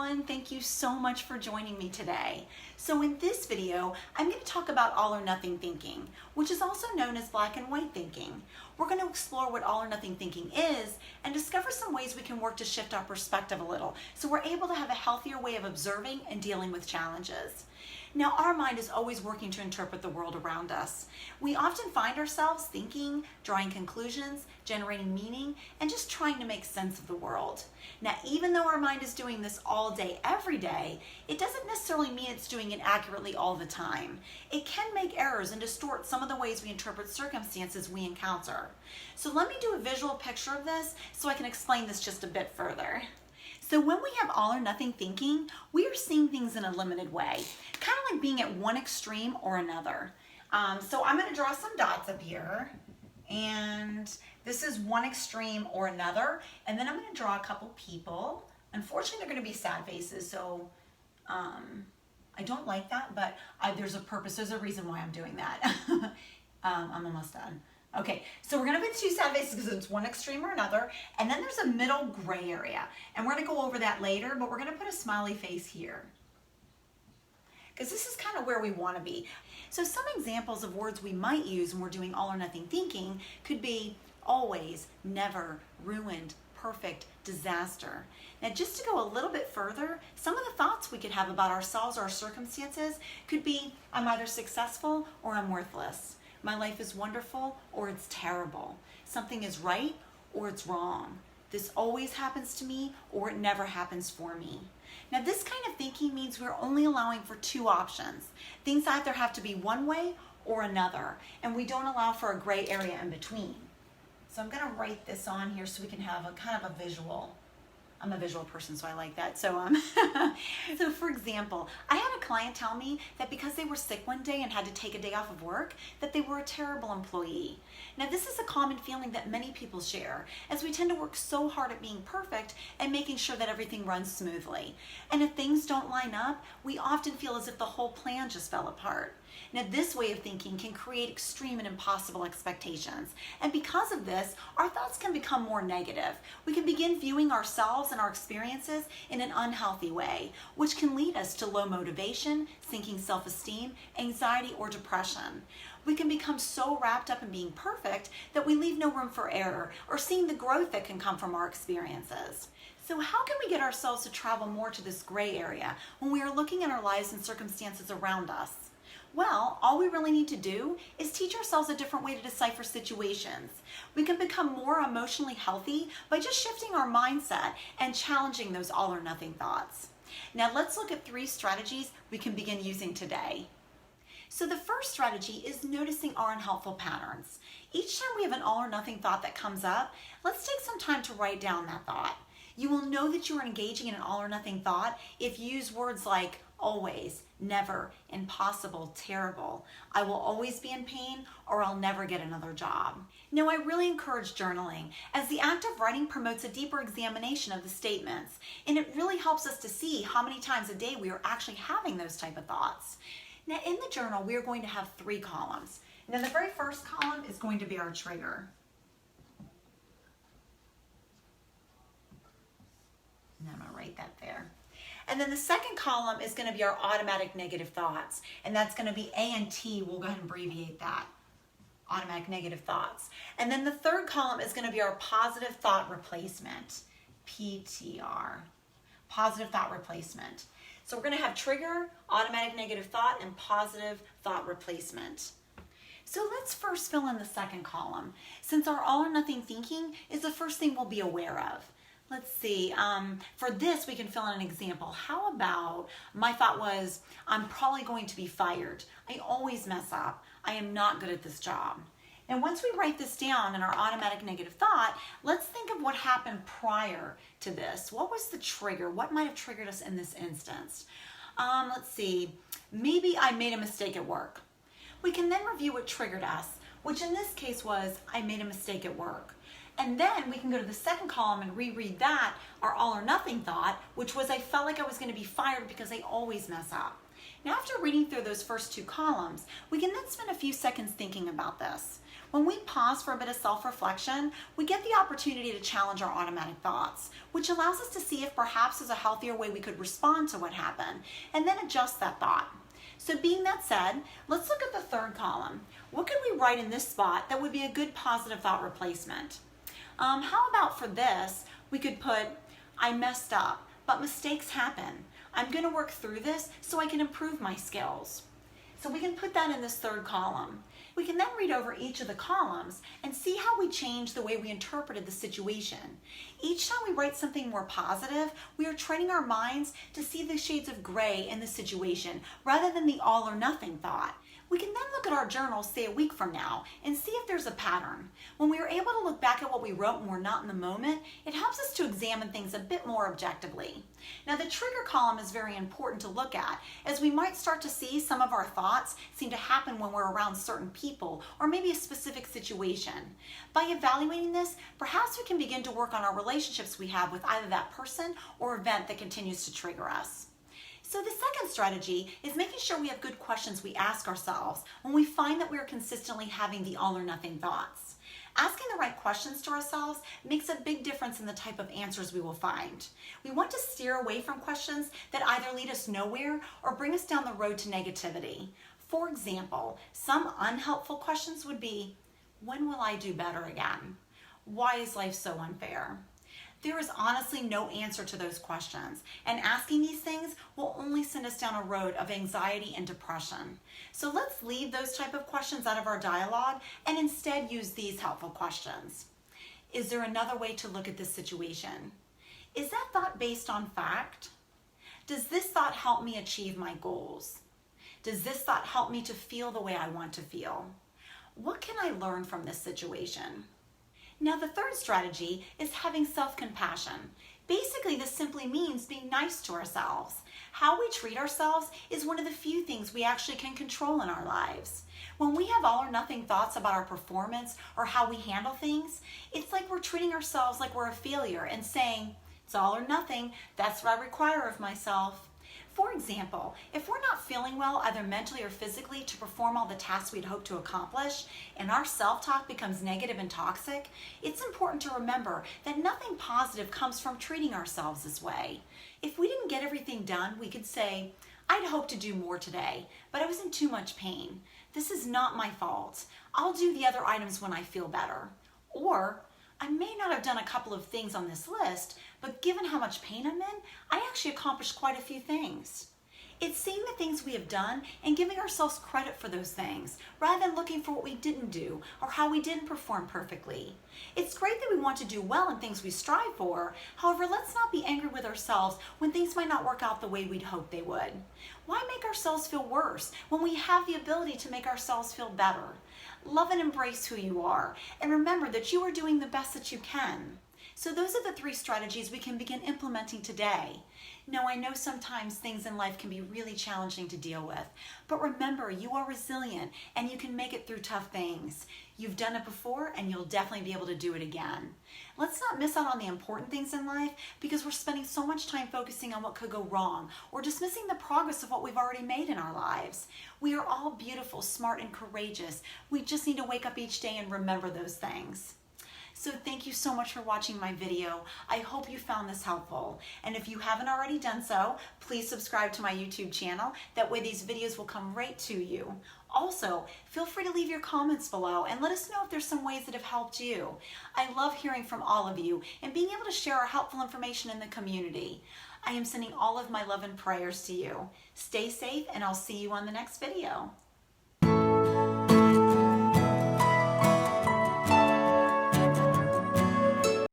everyone. Thank you so much for joining me today. So in this video, I'm going to talk about all or nothing thinking, which is also known as black and white thinking. We're going to explore what all or nothing thinking is and discover some ways we can work to shift our perspective a little so we're able to have a healthier way of observing and dealing with challenges. Now, our mind is always working to interpret the world around us. We often find ourselves thinking, drawing conclusions, generating meaning, and just trying to make sense of the world. Now, even though our mind is doing this all day, every day, it doesn't necessarily mean it's doing it accurately all the time. It can make errors and distort some of the ways we interpret circumstances we encounter. So let me do a visual picture of this so I can explain this just a bit further. So when we have all or nothing thinking, we are seeing things in a limited way, kind of like being at one extreme or another. So I'm going to draw some dots up here, and this is one extreme or another, and then I'm going to draw a couple people. Unfortunately, they're going to be sad faces, so I don't like that, but there's a purpose, there's a reason why I'm doing that. I'm almost done. Okay, so we're going to put two sad faces because it's one extreme or another, and then there's a middle gray area, and we're going to go over that later, but we're going to put a smiley face here because this is kind of where we want to be. So some examples of words we might use when we're doing all or nothing thinking could be always, never, ruined, perfect, disaster. Now, just to go a little bit further, some of the thoughts we could have about ourselves or our circumstances could be, I'm either successful or I'm worthless. My life is wonderful or it's terrible. Something is right or it's wrong. This always happens to me or it never happens for me. Now, this kind of thinking means we're only allowing for two options. Things either have to be one way or another, and we don't allow for a gray area in between. So I'm going to write this on here so we can have a kind of a visual. I'm a visual person, so I like that. So, so for example, I had a client tell me that because they were sick one day and had to take a day off of work, that they were a terrible employee. Now, this is a common feeling that many people share, as we tend to work so hard at being perfect and making sure that everything runs smoothly. And if things don't line up, we often feel as if the whole plan just fell apart. Now, this way of thinking can create extreme and impossible expectations. And because of this, our thoughts can become more negative. We can begin viewing ourselves and our experiences in an unhealthy way, which can lead us to low motivation, sinking self-esteem, anxiety, or depression. We can become so wrapped up in being perfect that we leave no room for error or seeing the growth that can come from our experiences. So how can we get ourselves to travel more to this gray area when we are looking at our lives and circumstances around us? Well, all we really need to do is teach ourselves a different way to decipher situations. We can become more emotionally healthy by just shifting our mindset and challenging those all or nothing thoughts. Now let's look at 3 strategies we can begin using today. So the first strategy is noticing our unhelpful patterns. Each time we have an all or nothing thought that comes up, let's take some time to write down that thought. You will know that you are engaging in an all or nothing thought if you use words like always, never, impossible, terrible, I will always be in pain, or I'll never get another job. Now, I really encourage journaling, as the act of writing promotes a deeper examination of the statements, and it really helps us to see how many times a day we are actually having those type of thoughts. Now, in the journal, we are going to have 3 columns. Now, the very first column is going to be our trigger. And I'm going to write that there. And then the second column is going to be our automatic negative thoughts. And that's going to be A and T. We'll go ahead and abbreviate that. Automatic negative thoughts. And then the third column is going to be our positive thought replacement. PTR. Positive thought replacement. So we're going to have trigger, automatic negative thought, and positive thought replacement. So let's first fill in the second column, since our all or nothing thinking is the first thing we'll be aware of. Let's see, for this we can fill in an example. How about, my thought was, I'm probably going to be fired. I always mess up. I am not good at this job. And once we write this down in our automatic negative thought, let's think of what happened prior to this. What was the trigger? What might have triggered us in this instance? Let's see, maybe I made a mistake at work. We can then review what triggered us, which in this case was, I made a mistake at work. And then we can go to the second column and reread that, our all or nothing thought, which was I felt like I was going to be fired because I always mess up. Now, after reading through those first 2 columns, we can then spend a few seconds thinking about this. When we pause for a bit of self-reflection, we get the opportunity to challenge our automatic thoughts, which allows us to see if perhaps there's a healthier way we could respond to what happened, and then adjust that thought. So being that said, let's look at the third column. What could we write in this spot that would be a good positive thought replacement? How about for this, we could put, I messed up, but mistakes happen. I'm going to work through this so I can improve my skills. So we can put that in this third column. We can then read over each of the columns and see how we changed the way we interpreted the situation. Each time we write something more positive, we are training our minds to see the shades of gray in the situation rather than the all or nothing thought. We can then look at our journals, say a week from now, and see if there's a pattern. When we are able to look back at what we wrote and we're not in the moment, it helps us to examine things a bit more objectively. Now, the trigger column is very important to look at, as we might start to see some of our thoughts seem to happen when we're around certain people or maybe a specific situation. By evaluating this, perhaps we can begin to work on our relationships we have with either that person or event that continues to trigger us. So the second strategy is making sure we have good questions we ask ourselves when we find that we are consistently having the all or nothing thoughts. Asking the right questions to ourselves makes a big difference in the type of answers we will find. We want to steer away from questions that either lead us nowhere or bring us down the road to negativity. For example, some unhelpful questions would be, when will I do better again? Why is life so unfair? There is honestly no answer to those questions, and asking these things will only send us down a road of anxiety and depression. So let's leave those type of questions out of our dialogue and instead use these helpful questions. Is there another way to look at this situation? Is that thought based on fact? Does this thought help me achieve my goals? Does this thought help me to feel the way I want to feel? What can I learn from this situation? Now, the third strategy is having self-compassion. Basically, this simply means being nice to ourselves. How we treat ourselves is one of the few things we actually can control in our lives. When we have all or nothing thoughts about our performance or how we handle things, it's like we're treating ourselves like we're a failure and saying, it's all or nothing, that's what I require of myself. For example, if we're not feeling well either mentally or physically to perform all the tasks we'd hoped to accomplish, and our self-talk becomes negative and toxic, it's important to remember that nothing positive comes from treating ourselves this way. If we didn't get everything done, we could say, I'd hoped to do more today, but I was in too much pain. This is not my fault. I'll do the other items when I feel better. Or, I may not have done a couple of things on this list, but given how much pain I'm in, I actually accomplished quite a few things. It's seeing the things we have done and giving ourselves credit for those things, rather than looking for what we didn't do or how we didn't perform perfectly. It's great that we want to do well in things we strive for. However, let's not be angry with ourselves when things might not work out the way we'd hoped they would. Why make ourselves feel worse when we have the ability to make ourselves feel better? Love and embrace who you are, and remember that you are doing the best that you can. So those are the 3 strategies we can begin implementing today. Now, I know sometimes things in life can be really challenging to deal with, but remember, you are resilient and you can make it through tough things. You've done it before and you'll definitely be able to do it again. Let's not miss out on the important things in life because we're spending so much time focusing on what could go wrong or dismissing the progress of what we've already made in our lives. We are all beautiful, smart, and courageous. We just need to wake up each day and remember those things. So thank you so much for watching my video. I hope you found this helpful. And if you haven't already done so, please subscribe to my YouTube channel. That way these videos will come right to you. Also, feel free to leave your comments below and let us know if there's some ways that have helped you. I love hearing from all of you and being able to share our helpful information in the community. I am sending all of my love and prayers to you. Stay safe, and I'll see you on the next video.